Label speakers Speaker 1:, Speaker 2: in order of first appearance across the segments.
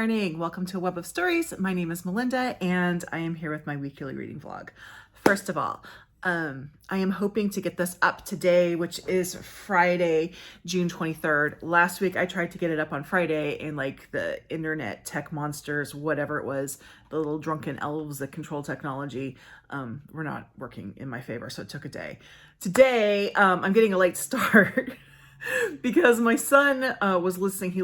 Speaker 1: morning. Welcome to A Web of Stories. My name is Melinda and I am here with my weekly reading vlog. First of all, I am hoping to get this up today, which is Friday, June 23rd. Last week I tried to get it up on Friday and like the internet tech monsters, whatever it was, the little drunken elves that control technology, were not working in my favor. So it took a day. Today, I'm getting a late start because my son was listening. He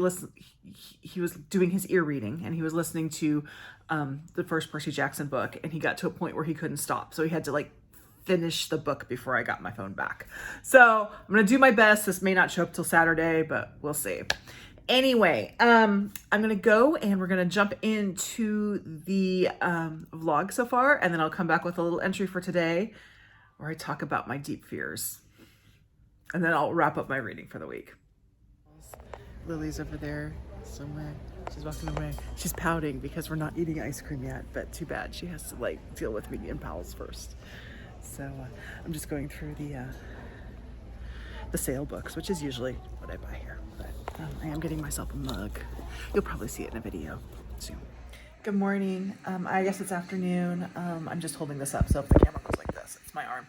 Speaker 1: was doing his ear reading and he was listening to the first Percy Jackson book, and he got to a point where he couldn't stop. So he had to like finish the book before I got my phone back. So I'm going to do my best. This may not show up till Saturday, but we'll see. Anyway, I'm going to go and we're going to jump into the vlog so far, and then I'll come back with a little entry for today where I talk about my deep fears. And then I'll wrap up my reading for the week. Lily's over there somewhere. She's walking away. She's pouting because we're not eating ice cream yet, but too bad. She has to like deal with me and Towles first. So I'm just going through the sale books, which is usually what I buy here. But I am getting myself a mug. You'll probably see it in a video soon. Good morning. I guess it's afternoon. I'm just holding this up, so if the camera goes like this, it's my arm.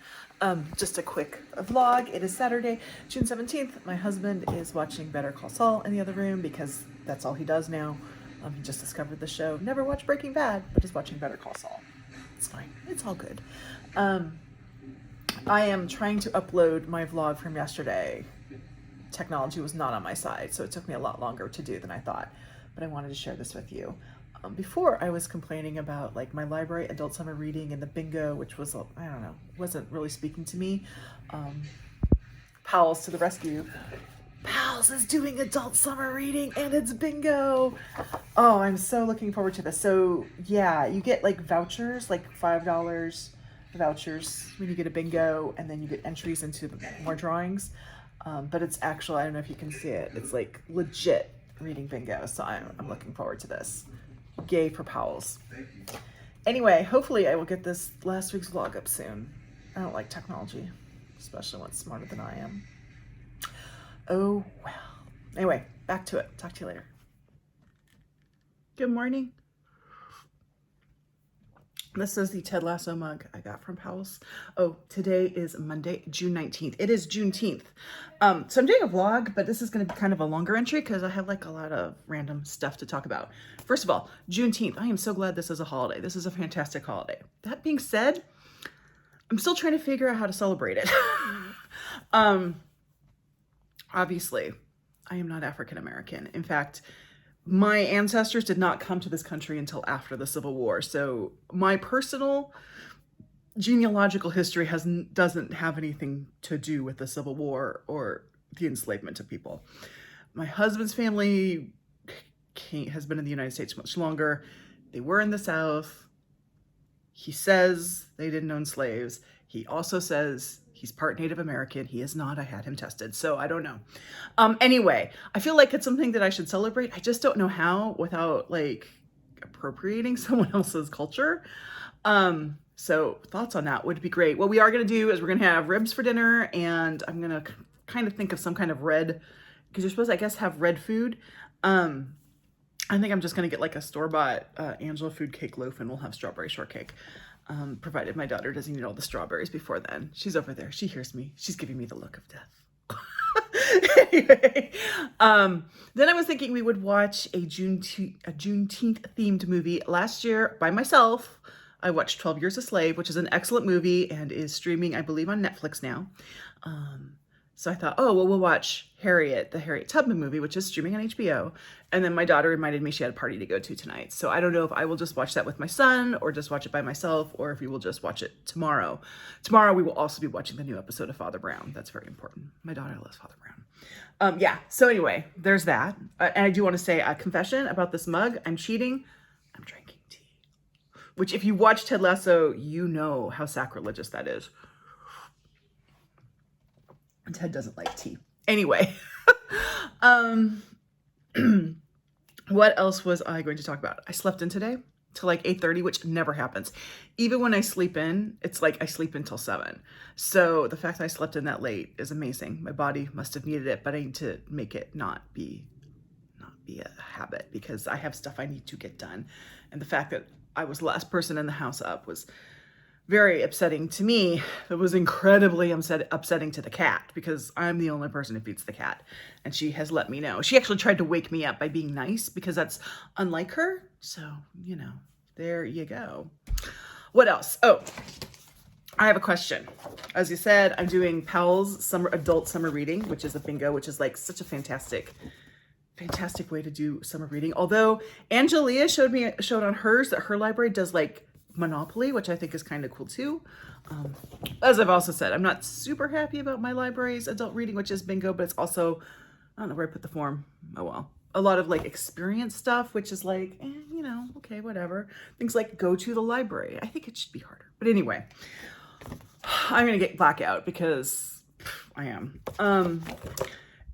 Speaker 1: Just a quick vlog. It is Saturday, June 17th. My husband is watching Better Call Saul in the other room because that's all he does now. He just discovered the show. Never watched Breaking Bad, but is watching Better Call Saul. It's fine. It's all good. I am trying to upload my vlog from yesterday. Technology was not on my side, so it took me a lot longer to do than I thought, but I wanted to share this with you. Before I was complaining about like my library adult summer reading and the bingo, which was, I don't know, wasn't really speaking to me. Towles to the rescue. Towles is doing adult summer reading and it's bingo. Oh, I'm so looking forward to this. So yeah, you get like vouchers, like $5 vouchers when you get a bingo, and then you get entries into more drawings. But it's actually, I don't know if you can see it, it's like legit reading bingo. So I'm looking forward to this. Yay for Towles. Anyway, hopefully I will get this last week's vlog up soon. I don't like technology, especially when it's smarter than I am. Oh well. Anyway, back to it. Talk to you later. Good morning. This is the Ted Lasso mug I got from Towles. Oh, today is Monday, June 19th. It is Juneteenth. So I'm doing a vlog, but this is going to be kind of a longer entry because I have like a lot of random stuff to talk about. First of all, Juneteenth. I am so glad this is a holiday. This is a fantastic holiday. That being said, I'm still trying to figure out how to celebrate it. Obviously, I am not African American. In fact, my ancestors did not come to this country until after the Civil War. So my personal genealogical history doesn't have anything to do with the Civil War or the enslavement of people. My husband's family has been in the United States much longer. They were in the South. He says they didn't own slaves. He also says he's part Native American. He is not. I had him tested, so I don't know. Anyway, I feel like it's something that I should celebrate. I just don't know how without like appropriating someone else's culture. So thoughts on that would be great. What we are going to do is we're going to have ribs for dinner, and I'm going to kind of think of some kind of red, because you're supposed to, I guess, have red food. I think I'm just going to get like a store-bought Angela food cake loaf, and we'll have strawberry shortcake. Provided my daughter doesn't eat all the strawberries before then. She's over there. She hears me. She's giving me the look of death. Anyway, then I was thinking we would watch a Juneteenth themed movie. Last year, by myself, I watched 12 Years a Slave, which is an excellent movie and is streaming, I believe, on Netflix now. So I thought, oh, well, we'll watch Harriet, the Harriet Tubman movie, which is streaming on HBO. And then my daughter reminded me she had a party to go to tonight. So I don't know if I will just watch that with my son or just watch it by myself, or if we will just watch it tomorrow. Tomorrow, we will also be watching the new episode of Father Brown. That's very important. My daughter loves Father Brown. Yeah, so anyway, there's that. And I do want to say a confession about this mug. I'm cheating. I'm drinking tea. Which, if you watch Ted Lasso, you know how sacrilegious that is. Ted doesn't like tea. Anyway, what else was I going to talk about? I slept in today till like 8:30, which never happens. Even when I sleep in, it's like I sleep until 7. So the fact that I slept in that late is amazing. My body must have needed it, but I need to make it not be be a habit because I have stuff I need to get done. And the fact that I was the last person in the house up was very upsetting to me. It was incredibly upsetting to the cat because I'm the only person who feeds the cat. And she has let me know. She actually tried to wake me up by being nice because that's unlike her. So, you know, there you go. What else? Oh, I have a question. As you said, I'm doing Powell's adult summer reading, which is a bingo, which is like such a fantastic way to do summer reading. Although Angelia showed on hers that her library does like Monopoly, which I think is kind of cool too. As I've also said, I'm not super happy about my library's adult reading, which is bingo, but it's also, I don't know where I put the form. Oh well. A lot of like experience stuff, which is like, you know, okay, whatever. Things like go to the library. I think it should be harder. But anyway, I'm going to get blackout because I am.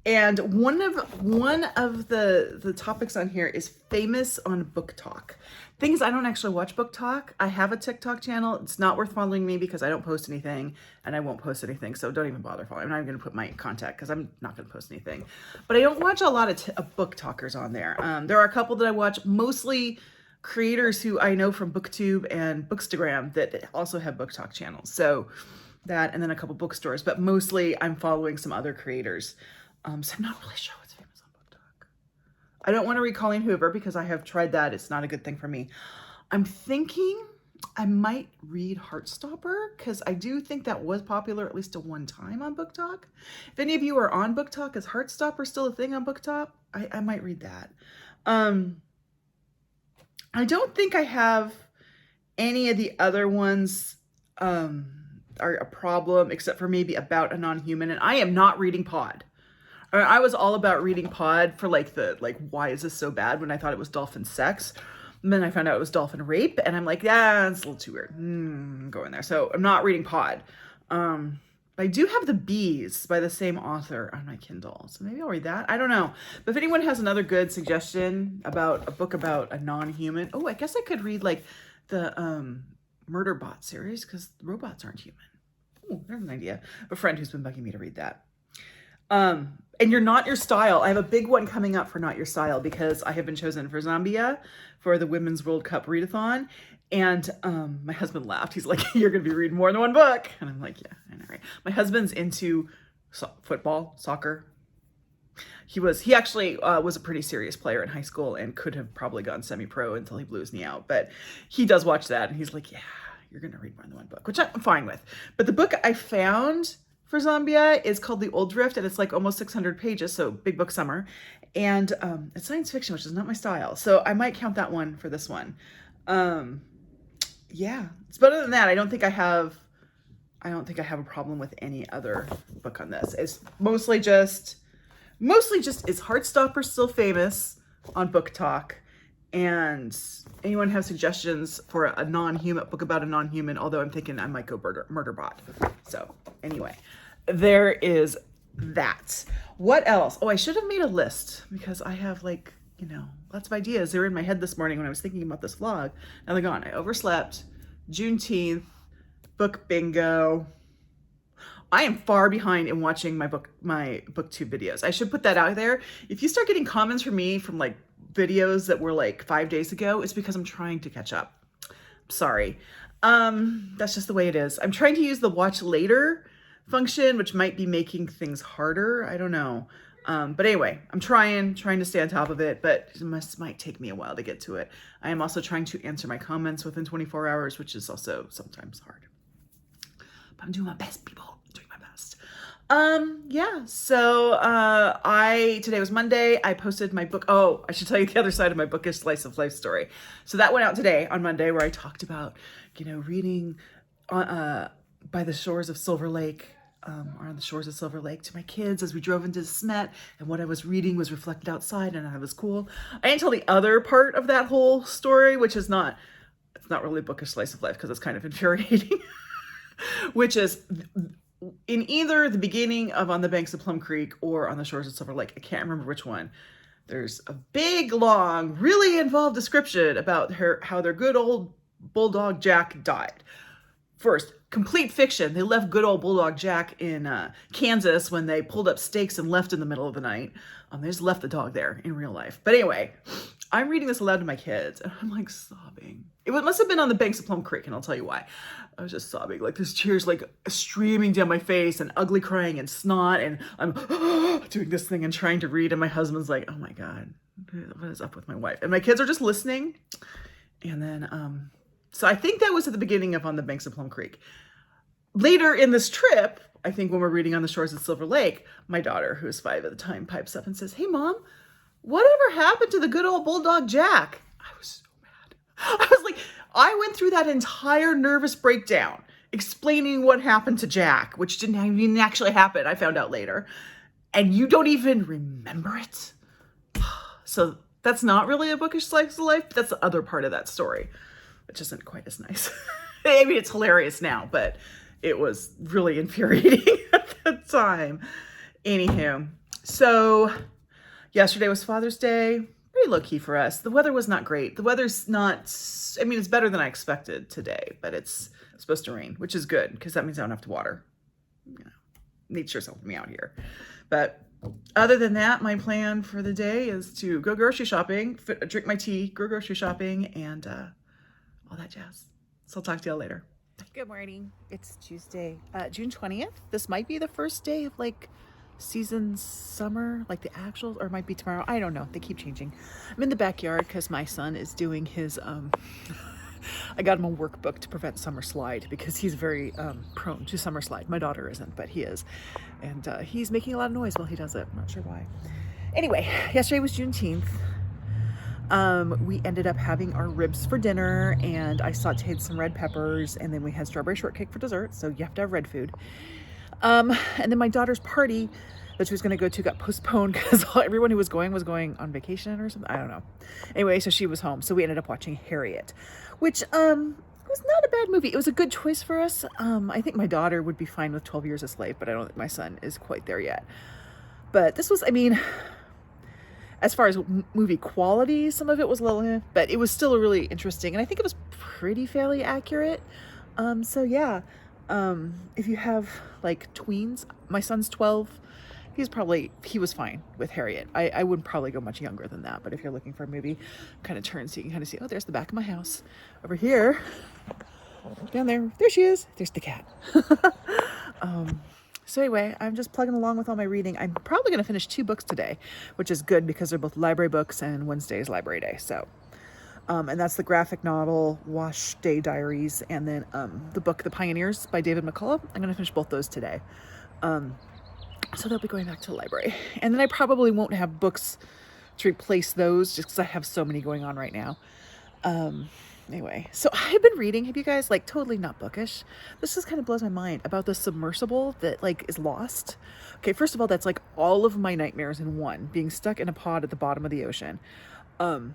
Speaker 1: And one of the topics on here is famous on Book Talk. Things I don't actually watch Book Talk. I have a TikTok channel. It's not worth following me because I don't post anything and I won't post anything. So don't even bother following. I'm not even going to put my contact because I'm not going to post anything. But I don't watch a lot of book talkers on there. There are a couple that I watch, mostly creators who I know from BookTube and Bookstagram that also have Book Talk channels. So that, and then a couple bookstores, but mostly I'm following some other creators. So I'm not really sure what's famous on Book Talk. I don't want to read Colleen Hoover because I have tried that. It's not a good thing for me. I'm thinking I might read Heartstopper because I do think that was popular at least at one time on Book Talk. If any of you are on Book Talk, is Heartstopper still a thing on Book Talk? I might read that. I don't think I have any of the other ones are a problem except for maybe About a Non-Human, and I am not reading Pod. I was all about reading Pod for like why is this so bad when I thought it was dolphin sex. And then I found out it was dolphin rape and I'm like, yeah, it's a little too weird. Going there. So I'm not reading Pod. I do have The Bees by the same author on my Kindle. So maybe I'll read that. I don't know. But if anyone has another good suggestion about a book about a non-human. Oh, I guess I could read like the Murderbot series because robots aren't human. Oh, there's an idea. A friend who's been bugging me to read that. And You're Not Your Style. I have a big one coming up for Not Your Style because I have been chosen for Zambia for the Women's World Cup readathon. And my husband laughed. He's like, you're going to be reading more than one book. And I'm like, yeah, I know, right? My husband's into football, soccer. He actually was a pretty serious player in high school and could have probably gone semi-pro until he blew his knee out. But he does watch that. And he's like, yeah, you're going to read more than one book, which I'm fine with. But the book I found for Zambia is called The Old Drift, and it's like almost 600 pages, so big book summer. And it's science fiction, which is not my style. So I might count that one for this one. Yeah, but other than that, I don't think I have a problem with any other book on this. It's mostly just is Heartstopper still famous on Book Talk? And anyone have suggestions for a non-human book about a non-human? Although I'm thinking I might go Murderbot. So anyway, there is that. What else? Oh, I should have made a list because I have like, you know, lots of ideas. They were in my head this morning when I was thinking about this vlog. Now they're gone. I overslept. Juneteenth, book bingo. I am far behind in watching my booktube videos. I should put that out there. If you start getting comments from me from like videos that were like 5 days ago, it's because I'm trying to catch up. Sorry. That's just the way it is. I'm trying to use the watch later function, which might be making things harder. I don't know. But anyway, I'm trying to stay on top of it, but it might take me a while to get to it. I am also trying to answer my comments within 24 hours, which is also sometimes hard. But I'm doing my best, people. I'm doing my best. Yeah, so today was Monday. I posted my book. Oh, I should tell you the other side of my bookish slice of life story. So that went out today on Monday where I talked about, you know, reading by the shores of Silver Lake, or on the shores of Silver Lake to my kids as we drove into Smet, and what I was reading was reflected outside and I was cool. I didn't tell the other part of that whole story, which is not really a bookish slice of life because it's kind of infuriating, which is in either the beginning of On the Banks of Plum Creek or On the Shores of Silver Lake. I can't remember which one. There's a big, long, really involved description about how their good old bulldog Jack died. First, complete fiction. They left good old Bulldog Jack in Kansas when they pulled up stakes and left in the middle of the night. They just left the dog there in real life. But anyway, I'm reading this aloud to my kids and I'm like sobbing. It must have been on the banks of Plum Creek, and I'll tell you why. I was just sobbing, like there's tears like streaming down my face and ugly crying and snot, and I'm doing this thing and trying to read, and my husband's like, oh my God, what is up with my wife? And my kids are just listening. And then, so I think that was at the beginning of On the Banks of Plum Creek. Later in this trip, I think when we're reading On the Shores of Silver Lake, my daughter, who was 5 at the time, pipes up and says, hey Mom, whatever happened to the good old Bulldog Jack? I was so mad. I was like, I went through that entire nervous breakdown explaining what happened to Jack, which didn't even actually happen. I found out later. And you don't even remember it? So that's not really a bookish slice of life, but that's the other part of that story, which isn't quite as nice. I mean, it's hilarious now, but it was really infuriating at the time. Anywho, so yesterday was Father's Day. Pretty low key for us. The weather was not great. The weather's not, I mean, it's better than I expected today, but it's supposed to rain, which is good because that means I don't have to water. You know, nature's helping me out here. But other than that, my plan for the day is to go grocery shopping, drink my tea, go grocery shopping, and all that jazz. So I'll talk to y'all later. Good morning. It's Tuesday, June 20th. This might be the first day of like season summer, like the actual, or it might be tomorrow. I don't know. They keep changing. I'm in the backyard because my son is doing his, I got him a workbook to prevent summer slide because he's very prone to summer slide. My daughter isn't, but he is. And he's making a lot of noise while he does it. I'm not sure why. Anyway, yesterday was Juneteenth. We ended up having our ribs for dinner, and I sauteed some red peppers, and then we had strawberry shortcake for dessert. So you have to have red food. And then my daughter's party that she was going to go to got postponed because everyone who was going on vacation or something. I don't know. Anyway, so she was home. So we ended up watching Harriet, which was not a bad movie. It was a good choice for us. I think my daughter would be fine with 12 Years a Slave, but I don't think my son is quite there yet. But this was, I mean, as far as movie quality, some of it was a little, but it was still really interesting. And I think it was pretty fairly accurate. So yeah, if you have like tweens, my son's 12, he was fine with Harriet. I wouldn't probably go much younger than that, but if you're looking for a movie, kind of turn so you can kind of see, oh, there's the back of my house. Over here, down there she is. There's the cat. So anyway, I'm just plugging along with all my reading. I'm probably going to finish 2 books today, which is good because they're both library books and Wednesday is library day. So, and that's the graphic novel Wash Day Diaries, and then the book The Pioneers by David McCullough. I'm going to finish both those today. So they'll be going back to the library. And then I probably won't have books to replace those just because I have so many going on right now. Anyway, so I've been reading, have you guys, like, totally not bookish, this just kind of blows my mind, about the submersible that, like, is lost. Okay, first of all, that's, like, all of my nightmares in one, being stuck in a pod at the bottom of the ocean. So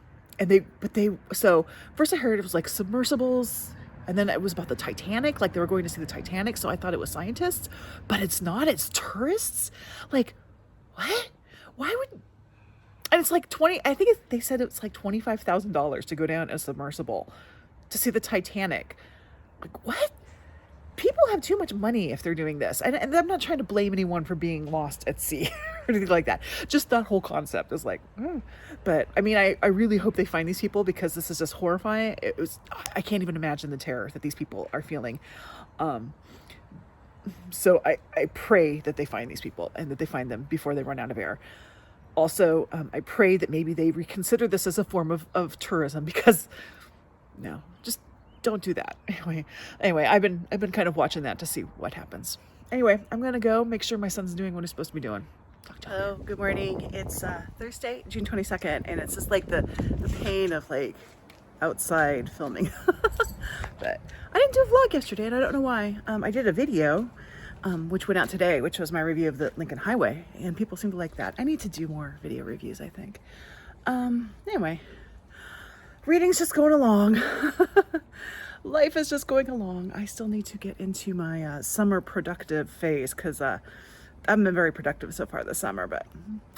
Speaker 1: first I heard it was, like, submersibles, and then it was about the Titanic, like, they were going to see the Titanic, so I thought it was scientists, but it's not, it's tourists? Like, what? Why would... And it's like they said it's like $25,000 to go down a submersible to see the Titanic. Like, what? People have too much money if they're doing this. And I'm not trying to blame anyone for being lost at sea or anything like that. Just that whole concept is like, But I mean, I really hope they find these people because this is just horrifying. I can't even imagine the terror that these people are feeling. So I pray that they find these people and that they find them before they run out of air. Also, I pray that maybe they reconsider this as a form of tourism because, no, just don't do that. Anyway, I've been kind of watching that to see what happens. Anyway, I'm going to go make sure my son's doing what he's supposed to be doing. Hello, good morning. It's Thursday, June 22nd, and it's just like the pain of like outside filming. But I didn't do a vlog yesterday, and I don't know why. I did a video. Which went out today, which was my review of the Lincoln Highway, and people seem to like that. I need to do more video reviews, I think. Anyway, reading's just going along. Life is just going along. I still need to get into my summer productive phase because I haven't been very productive so far this summer, but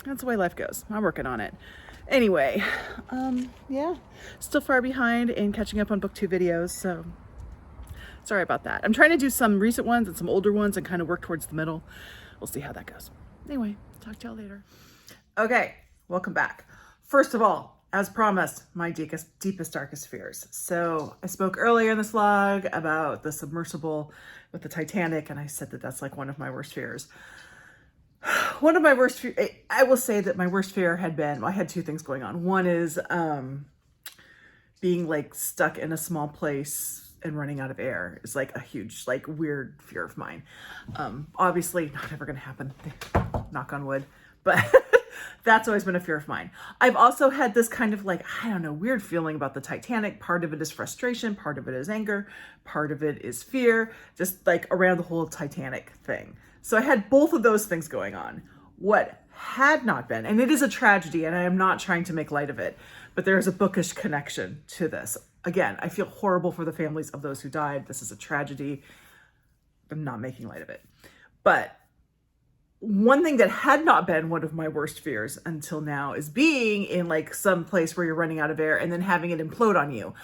Speaker 1: that's the way life goes. I'm working on it. Anyway, yeah, still far behind in catching up on booktube videos, so Sorry about that. I'm trying to do some recent ones and some older ones and kind of work towards the middle. We'll see how that goes. Anyway, talk to y'all later. Okay, welcome back. First of all, as promised, my deepest, darkest fears. So I spoke earlier in this vlog about the submersible with the Titanic, and I said that that's like one of my worst fears. One of my worst fears, I will say that my worst fear had been, well, I had two things going on. One is being like stuck in a small place and running out of air is like a huge, like weird fear of mine. Obviously not ever gonna happen, knock on wood, but that's always been a fear of mine. I've also had this kind of like, I don't know, weird feeling about the Titanic. Part of it is frustration, part of it is anger, part of it is fear, just like around the whole Titanic thing. So I had both of those things going on. What had not been, and it is a tragedy, and I am not trying to make light of it, but there is a bookish connection to this. Again, I feel horrible for the families of those who died. This is a tragedy. I'm not making light of it. But one thing that had not been one of my worst fears until now is being in like some place where you're running out of air and then having it implode on you.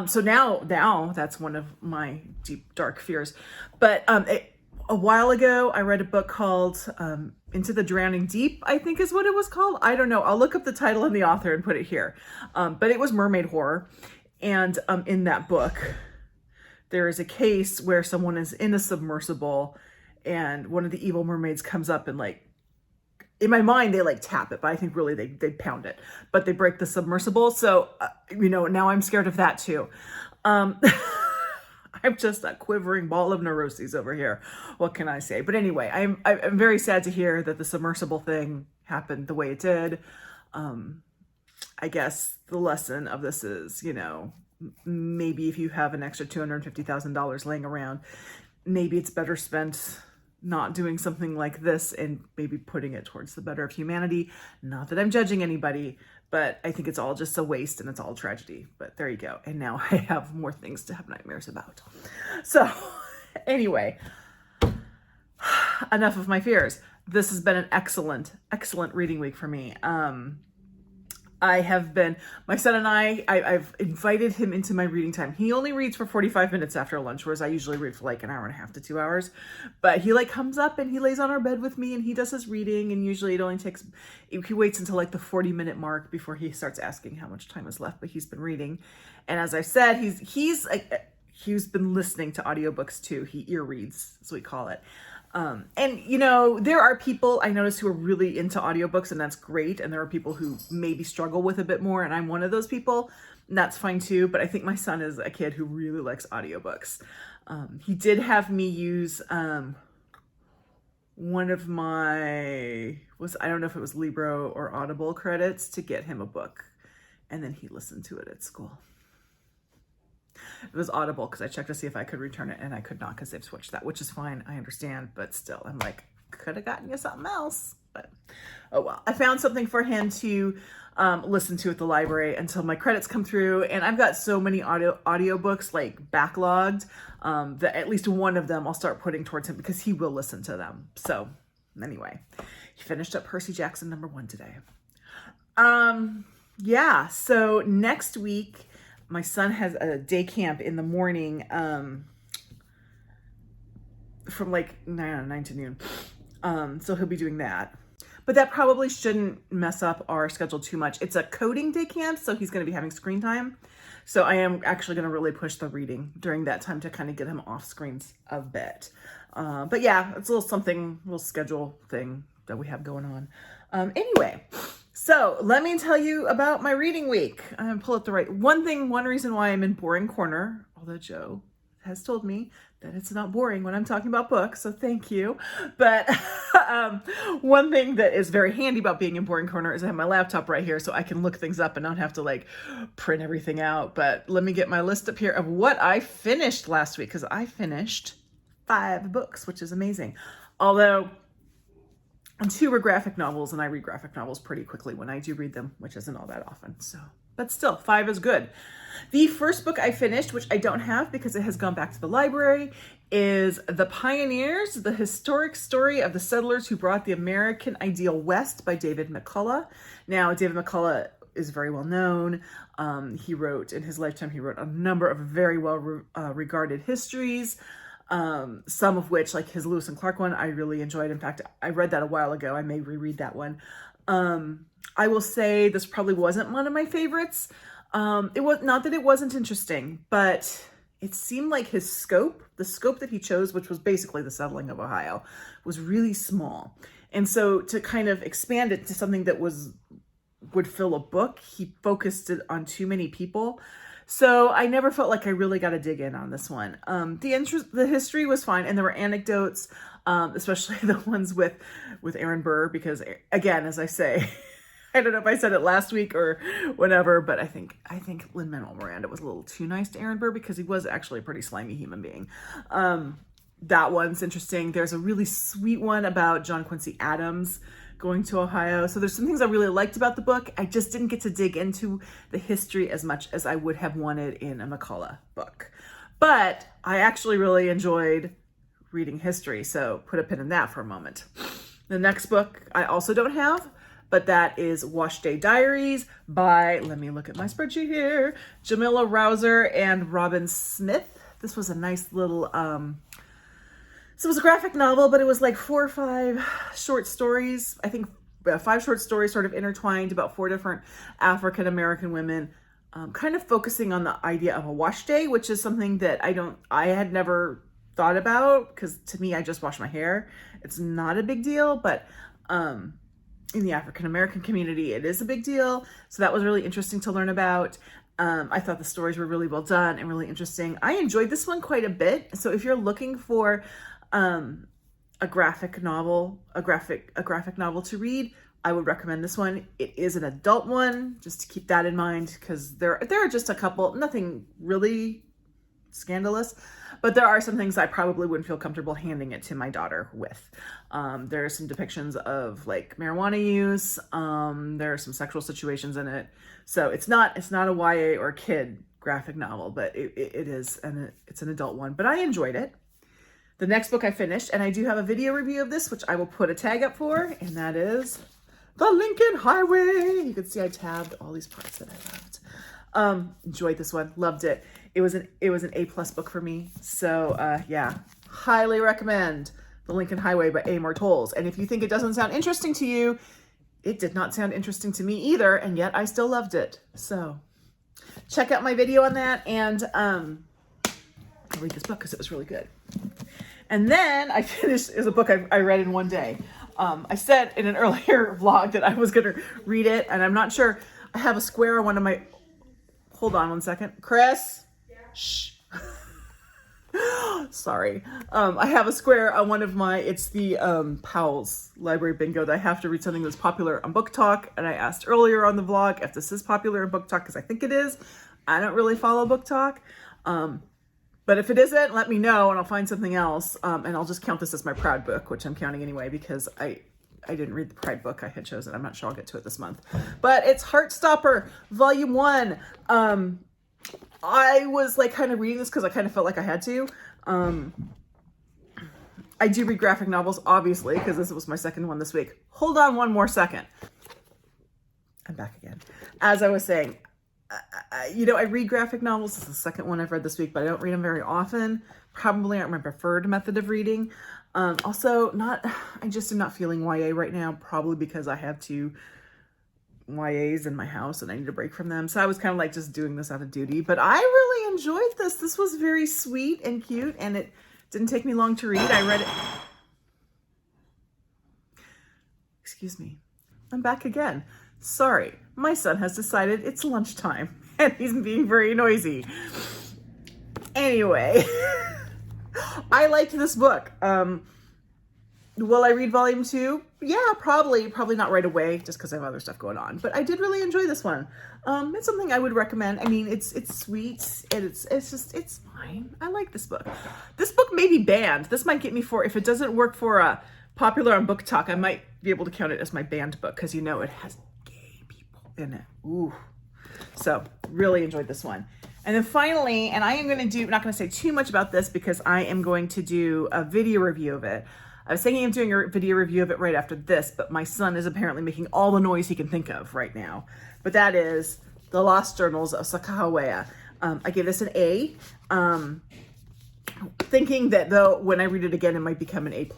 Speaker 1: So now that's one of my deep, dark fears. But a while ago, I read a book called Into the Drowning Deep, I think is what it was called. I don't know. I'll look up the title and the author and put it here. But it was mermaid horror. And in that book, there is a case where someone is in a submersible and one of the evil mermaids comes up and like, in my mind, they like tap it, but I think really they pound it, but they break the submersible. So, now I'm scared of that too. I'm just a quivering ball of neuroses over here. What can I say? But anyway, I'm very sad to hear that the submersible thing happened the way it did. I guess the lesson of this is, maybe if you have an extra $250,000 laying around, maybe it's better spent not doing something like this and maybe putting it towards the better of humanity. Not that I'm judging anybody, but I think it's all just a waste and it's all tragedy. But there you go. And now I have more things to have nightmares about. So anyway, enough of my fears. This has been an excellent, excellent reading week for me. My son and I've invited him into my reading time. He only reads for 45 minutes after lunch, whereas I usually read for like an hour and a half to 2 hours. But he like comes up and he lays on our bed with me and he does his reading, and usually it only takes, he waits until like the 40-minute mark before he starts asking how much time is left, but he's been reading. And as I said, he's been listening to audiobooks too. He ear reads, as we call it. There are people I notice who are really into audiobooks, and that's great. And there are people who maybe struggle with a bit more, and I'm one of those people, and that's fine too. But I think my son is a kid who really likes audiobooks. He did have me use one of my, I don't know if it was Libro or Audible credits to get him a book, and then he listened to it at school. It was Audible because I checked to see if I could return it, and I could not because they've switched that, which is fine. I understand, but still, I'm like, could have gotten you something else. But oh well. I found something for him to listen to at the library until my credits come through, and I've got so many audiobooks like backlogged that at least one of them I'll start putting towards him because he will listen to them. So anyway, he finished up Percy Jackson #1 today. Yeah, so next week my son has a day camp in the morning from like 9 to noon. So he'll be doing that. But that probably shouldn't mess up our schedule too much. It's a coding day camp, so he's going to be having screen time. So I am actually going to really push the reading during that time to kind of get him off screens a bit. But yeah, it's a little schedule thing that we have going on. Anyway. So let me tell you about my reading week. I'm gonna pull up the right one reason why I'm in boring corner, although Joe has told me that it's not boring when I'm talking about books, so thank you. But one thing that is very handy about being in boring corner is I have my laptop right here so I can look things up and not have to like print everything out. But let me get my list up here of what I finished last week, because I finished 5 books, which is amazing. Although 2 were graphic novels, and I read graphic novels pretty quickly when I do read them, which isn't all that often. So, but still, 5 is good. The first book I finished, which I don't have because it has gone back to the library, is The Pioneers, The Historic Story of the Settlers Who Brought the American Ideal West by David McCullough. Now, David McCullough is very well known. He wrote, in his lifetime, he wrote a number of very well regarded histories, some of which, like his Lewis and Clarke one, I really enjoyed. In fact, I read that a while ago. I may reread that one. I will say this probably wasn't one of my favorites. It was not that it wasn't interesting, but it seemed like his scope, the scope that he chose, which was basically the settling of Ohio, was really small. And so to kind of expand it to something that would fill a book, he focused it on too many people. So I never felt like I really got to dig in on this one. The history was fine, and there were anecdotes, especially the ones with Aaron Burr, because again, as I say, I don't know if I said it last week or whatever, but I think Lin-Manuel Miranda was a little too nice to Aaron Burr, because he was actually a pretty slimy human being. That one's interesting. There's a really sweet one about John Quincy Adams going to Ohio. So there's some things I really liked about the book. I just didn't get to dig into the history as much as I would have wanted in a McCullough book. But I actually really enjoyed reading history, so put a pin in that for a moment. The next book I also don't have, but that is Wash Day Diaries by, let me look at my spreadsheet here, Jamila Rouser and Robyn Smith. This was a nice little, so it was a graphic novel, but it was like 4 or 5 short stories. I think 5 short stories sort of intertwined about 4 different African-American women, kind of focusing on the idea of a wash day, which is something that I had never thought about, because to me, I just wash my hair. It's not a big deal, but in the African-American community, it is a big deal. So that was really interesting to learn about. I thought the stories were really well done and really interesting. I enjoyed this one quite a bit. So if you're looking for a graphic novel to read, I would recommend this one. It is an adult one, just to keep that in mind, because there are just a couple, nothing really scandalous, but there are some things I probably wouldn't feel comfortable handing it to my daughter with. There are some depictions of like marijuana use. There are some sexual situations in it. So it's not a YA or kid graphic novel, but it is, and it's an adult one, but I enjoyed it. The next book I finished, and I do have a video review of this, which I will put a tag up for, and that is The Lincoln Highway. You can see I tabbed all these parts that I loved. Enjoyed this one, loved it. It was an A+ book for me. So yeah, highly recommend The Lincoln Highway by Amor Towles. And if you think it doesn't sound interesting to you, it did not sound interesting to me either, and yet I still loved it. So check out my video on that, and I'll read this book because it was really good. And then I finished, is a book I read in one day. I said in an earlier vlog that I was going to read it, and I'm not sure. I have a square on one of my, hold on one second. Chris? Yeah. Shh. Sorry. I have a square on one of my, it's the Towles Library Bingo, that I have to read something that's popular on Book Talk. And I asked earlier on the vlog if this is popular on Book Talk, because I think it is. I don't really follow Book Talk. But if it isn't, let me know and I'll find something else. And I'll just count this as my Proud book, which I'm counting anyway, because I didn't read the Pride book I had chosen. I'm not sure I'll get to it this month. But it's Heartstopper, Volume 1. I was like kind of reading this because I kind of felt like I had to. I do read graphic novels, obviously, because this was my second one this week. Hold on one more second. I'm back again. As I was saying, I read graphic novels. This is the second one I've read this week, but I don't read them very often. Probably aren't my preferred method of reading. Also, I just am not feeling YA right now, probably because I have 2 YAs in my house and I need a break from them. So I was kind of like just doing this out of duty, but I really enjoyed this. This was very sweet and cute, and it didn't take me long to read. I read it. Excuse me. I'm back again. Sorry. My son has decided it's lunchtime and he's being very noisy. Anyway, I liked this book. Will I read volume 2? Yeah, probably not right away, just because I have other stuff going on. But I did really enjoy this one. It's something I would recommend. I mean, it's sweet, and it's fine. I like this book. This book may be banned. This might get me if it doesn't work for popular on Book Talk, I might be able to count it as my banned book, because it has gay people in it. Ooh. So really enjoyed this one. And then finally, and I am going to not going to say too much about this because I am going to do a video review of it. I was thinking of doing a video review of it right after this, but my son is apparently making all the noise he can think of right now. But that is The Lost Journals of Sacajewea. I gave this an A, thinking that though when I read it again, it might become an A+.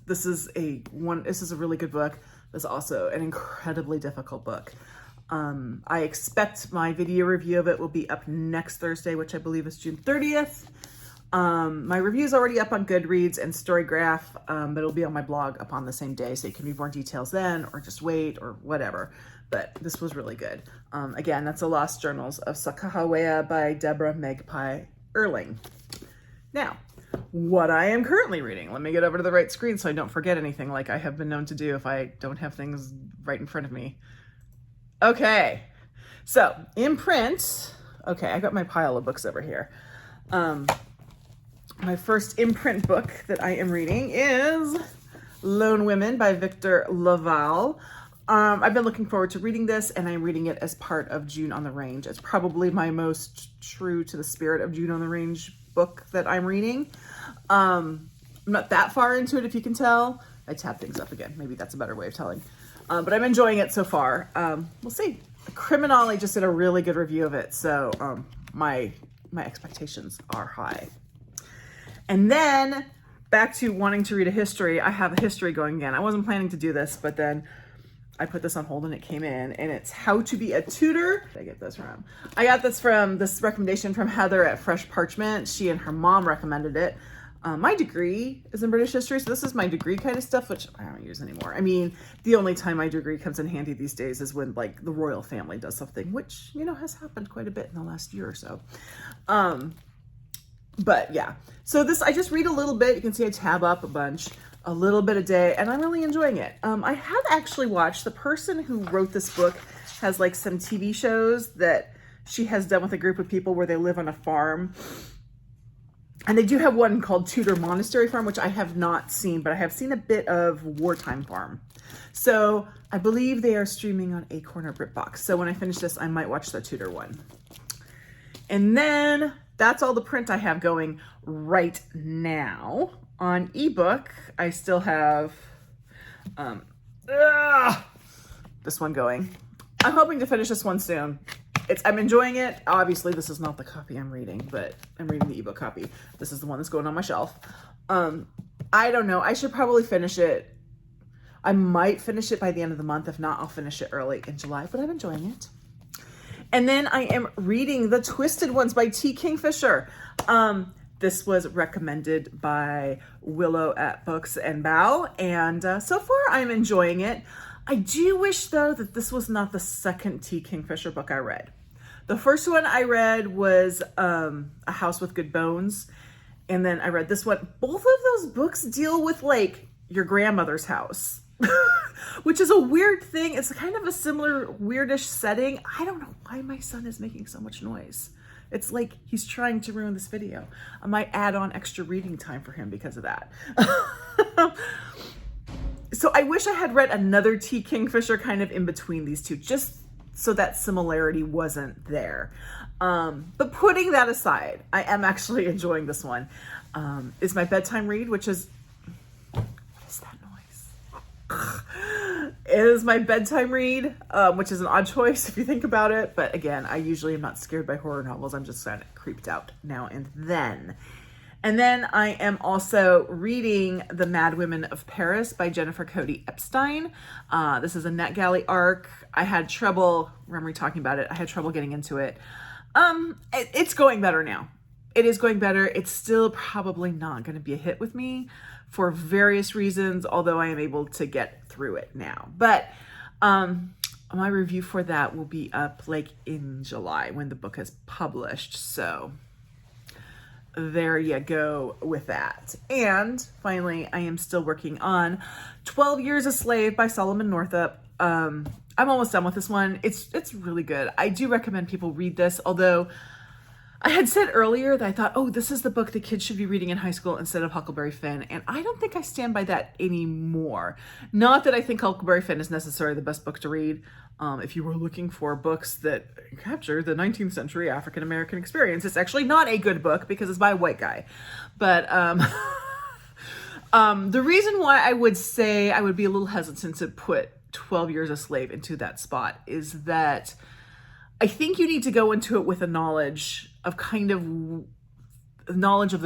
Speaker 1: This is a really good book. This is also an incredibly difficult book. I expect my video review of it will be up next Thursday, which I believe is June 30th. My review is already up on Goodreads and Storygraph, but it'll be on my blog up on the same day, so you can read more details then, or just wait, or whatever. But this was really good. Again, that's The Lost Journals of Sacajewea by Debra Magpie Earling. Now, what I am currently reading. Let me get over to the right screen so I don't forget anything like I have been known to do if I don't have things right in front of me. Okay, so in print, okay, I got my pile of books over here. My first imprint book that I am reading is Lone Women by Victor Lavalle. I've been looking forward to reading this, and I'm reading it as part of June on the Range. It's probably my most true to the spirit of June on the Range book that I'm reading. I'm not that far into it, if you can tell. I tabbed things up again. Maybe that's a better way of telling. But I'm enjoying it so far. We'll see. Criminale just did a really good review of it, so my expectations are high. And then back to wanting to read a history. I have a history going again. I wasn't planning to do this, but then I put this on hold and it came in, and it's How to Be a Tudor. Did I get this from? I got this recommendation from Heather at Fresh Parchment. She and her mom recommended it. My degree is in British history, so this is my degree kind of stuff, which I don't use anymore. I mean, the only time my degree comes in handy these days is when like the royal family does something, which, you know, has happened quite a bit in the last year or so. But yeah, so this, I just read a little bit. You can see I tab up a bunch, a little bit a day, and I'm really enjoying it. I have actually watched, the person who wrote this book has like some TV shows that she has done with a group of people where they live on a farm. And they do have one called Tudor Monastery Farm, which I have not seen, but I have seen a bit of Wartime Farm. So I believe they are streaming on Acorn or BritBox. So when I finish this, I might watch the Tudor one. And then that's all the print I have going right now. On ebook, I still have this one going. I'm hoping to finish this one soon. I'm enjoying it. Obviously, this is not the copy I'm reading, but I'm reading the ebook copy. This is the one that's going on my shelf. I don't know. I should probably finish it. I might finish it by the end of the month. If not, I'll finish it early in July, but I'm enjoying it. And then I am reading The Twisted Ones by T. Kingfisher. This was recommended by Willow at Books and Bow, and so far I'm enjoying it. I do wish, though, that this was not the second T. Kingfisher book I read. The first one I read was A House with Good Bones, and then I read this one. Both of those books deal with, like, your grandmother's house, which is a weird thing. It's kind of a similar weirdish setting. I don't know why my son is making so much noise. It's like he's trying to ruin this video. I might add on extra reading time for him because of that. So I wish I had read another T. Kingfisher kind of in between these two, just so that similarity wasn't there. But putting that aside, I am actually enjoying this one. It's my bedtime read, which is, what is that noise? It is my bedtime read, which is an odd choice if you think about it. But again, I usually am not scared by horror novels. I'm just kind of creeped out now and then. And then I am also reading The Madwomen of Paris by Jennifer Cody Epstein. This is a NetGalley arc. I had trouble, remember talking about it, I had trouble getting into it. It's going better now. It is going better. It's still probably not going to be a hit with me for various reasons, although I am able to get through it now. But my review for that will be up like in July when the book is published. So there you go with that. And finally, I am still working on 12 Years a Slave by Solomon Northup. I'm almost done with this one. It's really good. I do recommend people read this, although I had said earlier that I thought, oh, this is the book the kids should be reading in high school instead of Huckleberry Finn. And I don't think I stand by that anymore. Not that I think Huckleberry Finn is necessarily the best book to read. If you were looking for books that capture the 19th century African-American experience, it's actually not a good book because it's by a white guy. But The reason why I would say I would be a little hesitant to put 12 Years a Slave into that spot is that I think you need to go into it with a knowledge of the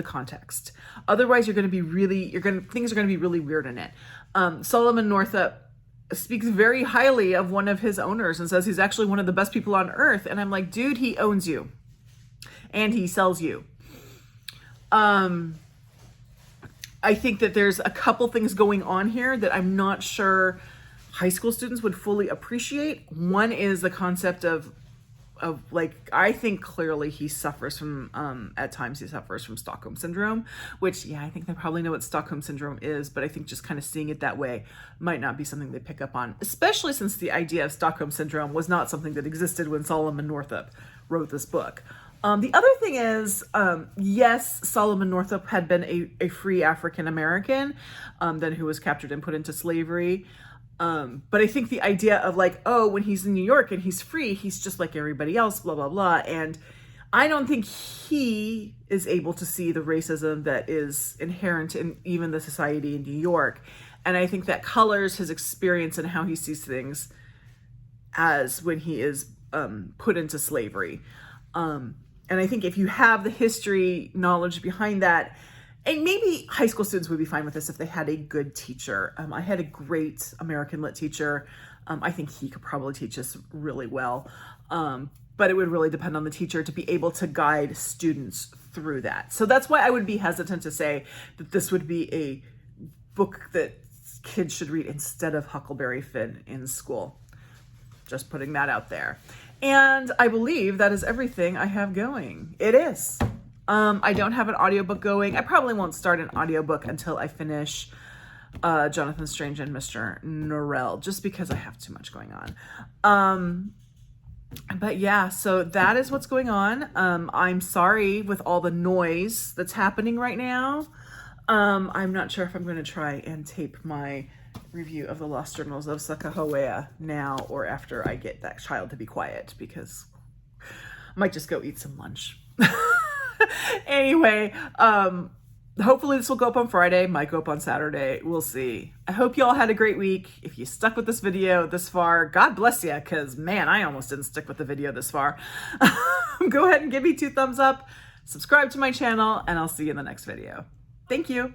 Speaker 1: context. Otherwise, things are going to be really weird in it. Solomon Northup speaks very highly of one of his owners and says he's actually one of the best people on earth. And I'm like, dude, he owns you and he sells you. I think that there's a couple things going on here that I'm not sure high school students would fully appreciate. One is the concept of like, I think clearly he suffers from, at times he suffers from Stockholm Syndrome, which, yeah, I think they probably know what Stockholm Syndrome is, but I think just kind of seeing it that way might not be something they pick up on, especially since the idea of Stockholm Syndrome was not something that existed when Solomon Northup wrote this book. The other thing is, yes, Solomon Northup had been a free African-American, then who was captured and put into slavery. But I think the idea of like, oh, when he's in New York and he's free, he's just like everybody else, blah, blah, blah. And I don't think he is able to see the racism that is inherent in even the society in New York. And I think that colors his experience and how he sees things as when he is put into slavery. And I think if you have the history knowledge behind that, and maybe high school students would be fine with this if they had a good teacher. I had a great American Lit teacher. I think he could probably teach us really well. But it would really depend on the teacher to be able to guide students through that. So that's why I would be hesitant to say that this would be a book that kids should read instead of Huckleberry Finn in school. Just putting that out there. And I believe that is everything I have going. It is. I don't have an audiobook going. I probably won't start an audiobook until I finish Jonathan Strange and Mr. Norrell, just because I have too much going on. But yeah, so that is what's going on. I'm sorry with all the noise that's happening right now. I'm not sure if I'm going to try and tape my review of the Lost Journals of Sacajewea now or after I get that child to be quiet, because I might just go eat some lunch. Anyway, hopefully this will go up on Friday, might go up on Saturday. We'll see. I hope you all had a great week. If you stuck with this video this far, God bless you, because man, I almost didn't stick with the video this far. Go ahead and give me 2 thumbs up, subscribe to my channel, and I'll see you in the next video. Thank you.